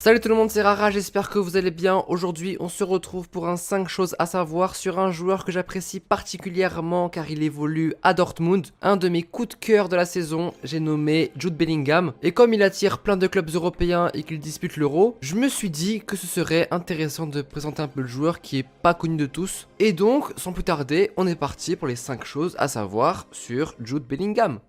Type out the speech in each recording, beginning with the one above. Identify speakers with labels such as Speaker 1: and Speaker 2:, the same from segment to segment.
Speaker 1: Salut tout le monde, c'est Rara, j'espère que vous allez bien. Aujourd'hui, on se retrouve pour un 5 choses à savoir sur un joueur que j'apprécie particulièrement car il évolue à Dortmund. Un de mes coups de cœur de la saison, j'ai nommé Jude Bellingham. Et comme il attire plein de clubs européens et qu'il dispute l'Euro, je me suis dit que ce serait intéressant de présenter un peu le joueur qui est pas connu de tous. Et donc, sans plus tarder, on est parti pour les 5 choses à savoir sur Jude Bellingham.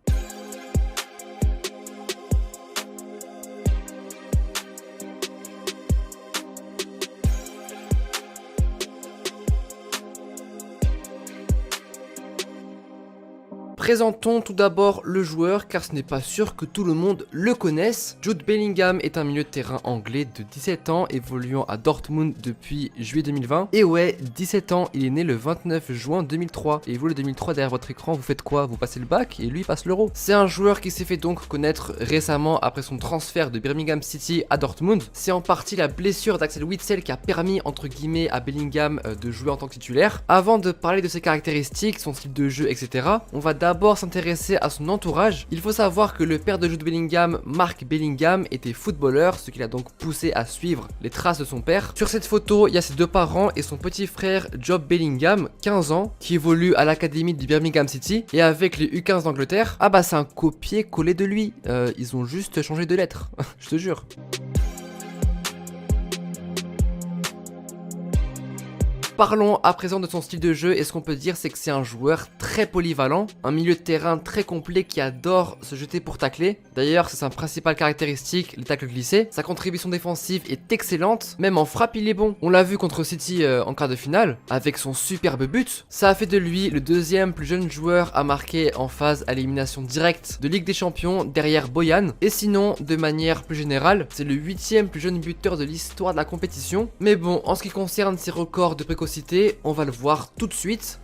Speaker 1: Présentons tout d'abord le joueur car ce n'est pas sûr que tout le monde le connaisse. Jude Bellingham est un milieu de terrain anglais de 17 ans évoluant à Dortmund depuis juillet 2020. Et ouais, 17 ans, il est né le 29 juin 2003. Et vous le 2003 derrière votre écran, vous faites quoi? Vous passez le bac et lui passe l'Euro. C'est un joueur qui s'est fait donc connaître récemment après son transfert de Birmingham City à Dortmund. C'est en partie la blessure d'Axel Witsel qui a permis entre guillemets à Bellingham de jouer en tant que titulaire. Avant de parler de ses caractéristiques, son style de jeu, etc., on va d'abord s'intéresser à son entourage. Il faut savoir que le père de Jude Bellingham, Mark Bellingham, était footballeur, ce qui l'a donc poussé à suivre les traces de son père. Sur cette photo, il y a ses deux parents et son petit frère Job Bellingham, 15 ans, qui évolue à l'académie de Birmingham City et avec les U15 d'Angleterre. Ah bah c'est un copier-coller de lui, ils ont juste changé de lettres, je te jure. Parlons à présent de son style de jeu et ce qu'on peut dire c'est que c'est un joueur très polyvalent, un milieu de terrain très complet qui adore se jeter pour tacler. D'ailleurs c'est sa principale caractéristique, les tacles glissés. Sa contribution défensive est excellente, même en frappe il est bon. On l'a vu contre City en quart de finale, avec son superbe but. Ça a fait de lui le deuxième plus jeune joueur à marquer en phase à l'élimination directe de Ligue des Champions derrière Bojan. Et sinon, de manière plus générale, c'est le 8e plus jeune buteur de l'histoire de la compétition. Mais bon, en ce qui concerne ses records de précocité, on va le voir tout de suite.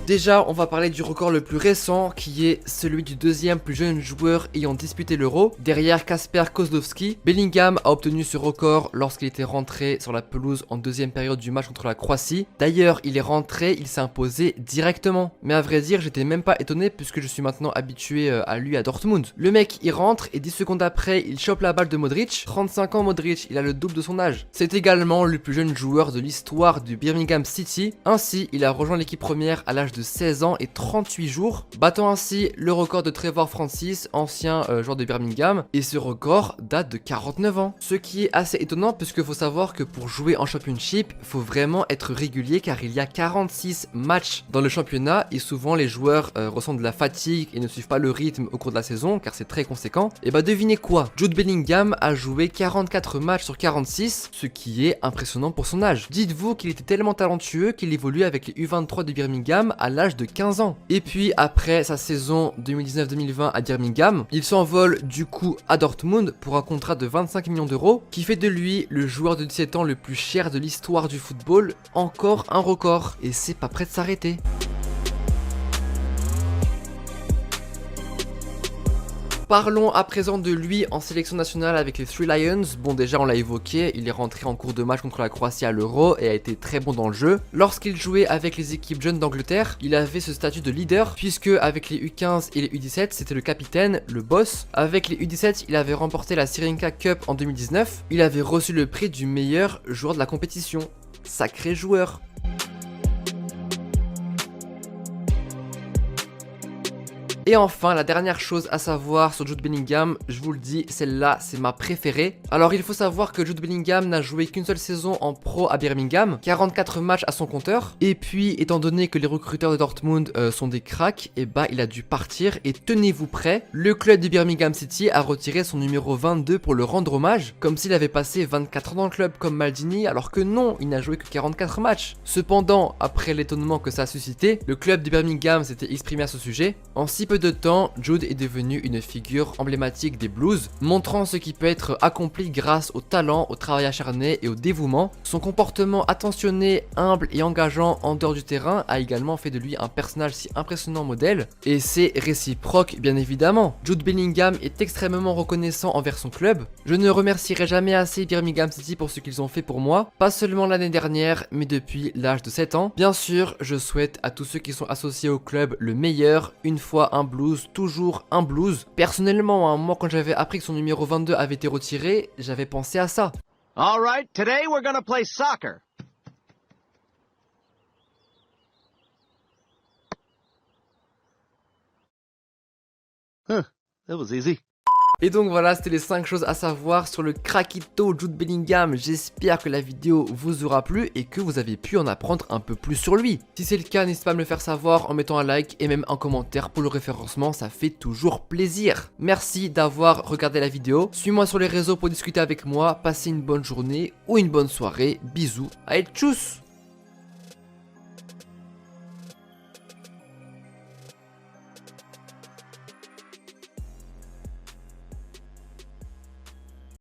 Speaker 1: Déjà, on va parler du record le plus récent qui est celui du deuxième plus jeune joueur ayant disputé l'Euro. Derrière Kasper Kozlowski, Bellingham a obtenu ce record lorsqu'il était rentré sur la pelouse en deuxième période du match contre la Croatie. D'ailleurs, il est rentré, il s'est imposé directement. Mais à vrai dire, j'étais même pas étonné puisque je suis maintenant habitué à lui à Dortmund. Le mec, il rentre et 10 secondes après, il chope la balle de Modric. 35 ans Modric, il a le double de son âge. C'est également le plus jeune joueur de l'histoire du Birmingham City. Ainsi, il a rejoint l'équipe première à l'âge de 16 ans et 38 jours, battant ainsi le record de Trevor Francis, ancien joueur de Birmingham, et ce record date de 49 ans. Ce qui est assez étonnant puisque faut savoir que pour jouer en Championship, faut vraiment être régulier car il y a 46 matchs dans le championnat et souvent les joueurs ressentent de la fatigue et ne suivent pas le rythme au cours de la saison car c'est très conséquent. Et bah devinez quoi, Jude Bellingham a joué 44 matchs sur 46, ce qui est impressionnant pour son âge. Dites-vous qu'il était tellement talentueux qu'il évolue avec les U23 de Birmingham à l'âge de 15 ans. Et puis après sa saison 2019-2020 à Birmingham, il s'envole du coup à Dortmund pour un contrat de 25 millions d'euros qui fait de lui le joueur de 17 ans le plus cher de l'histoire du football, encore un record et c'est pas prêt de s'arrêter. Parlons à présent de lui en sélection nationale avec les Three Lions. Bon déjà on l'a évoqué, il est rentré en cours de match contre la Croatie à l'Euro et a été très bon dans le jeu. Lorsqu'il jouait avec les équipes jeunes d'Angleterre, il avait ce statut de leader puisque avec les U15 et les U17 c'était le capitaine, le boss. Avec les U17 il avait remporté la Syringa Cup en 2019, il avait reçu le prix du meilleur joueur de la compétition. Sacré joueur. Et enfin, la dernière chose à savoir sur Jude Bellingham, je vous le dis, celle-là, c'est ma préférée. Alors, il faut savoir que Jude Bellingham n'a joué qu'une seule saison en pro à Birmingham, 44 matchs à son compteur. Et puis, étant donné que les recruteurs de Dortmund sont des cracks, et bah, il a dû partir. Et tenez-vous prêts, le club de Birmingham City a retiré son numéro 22 pour le rendre hommage, comme s'il avait passé 24 ans dans le club comme Maldini, alors que non, il n'a joué que 44 matchs. Cependant, après l'étonnement que ça a suscité, le club de Birmingham s'était exprimé à ce sujet. En si peu de temps, Jude est devenu une figure emblématique des Blues, montrant ce qui peut être accompli grâce au talent, au travail acharné et au dévouement. Son comportement attentionné, humble et engageant en dehors du terrain a également fait de lui un personnage si impressionnant modèle, et c'est réciproque bien évidemment. Jude Bellingham est extrêmement reconnaissant envers son club. Je ne remercierai jamais assez Birmingham City pour ce qu'ils ont fait pour moi, pas seulement l'année dernière, mais depuis l'âge de 7 ans. Bien sûr, je souhaite à tous ceux qui sont associés au club le meilleur, une fois un un blues, toujours un blues. Personnellement, hein, moi quand j'avais appris que son numéro 22 avait été retiré, j'avais pensé à ça.
Speaker 2: Alright, today we're gonna play soccer. Huh, that was easy.
Speaker 1: Et donc voilà, c'était les 5 choses à savoir sur le craquito Jude Bellingham. J'espère que la vidéo vous aura plu et que vous avez pu en apprendre un peu plus sur lui. Si c'est le cas, n'hésitez pas à me le faire savoir en mettant un like et même un commentaire pour le référencement, ça fait toujours plaisir. Merci d'avoir regardé la vidéo. Suis-moi sur les réseaux pour discuter avec moi, passez une bonne journée ou une bonne soirée. Bisous, allez tchuss!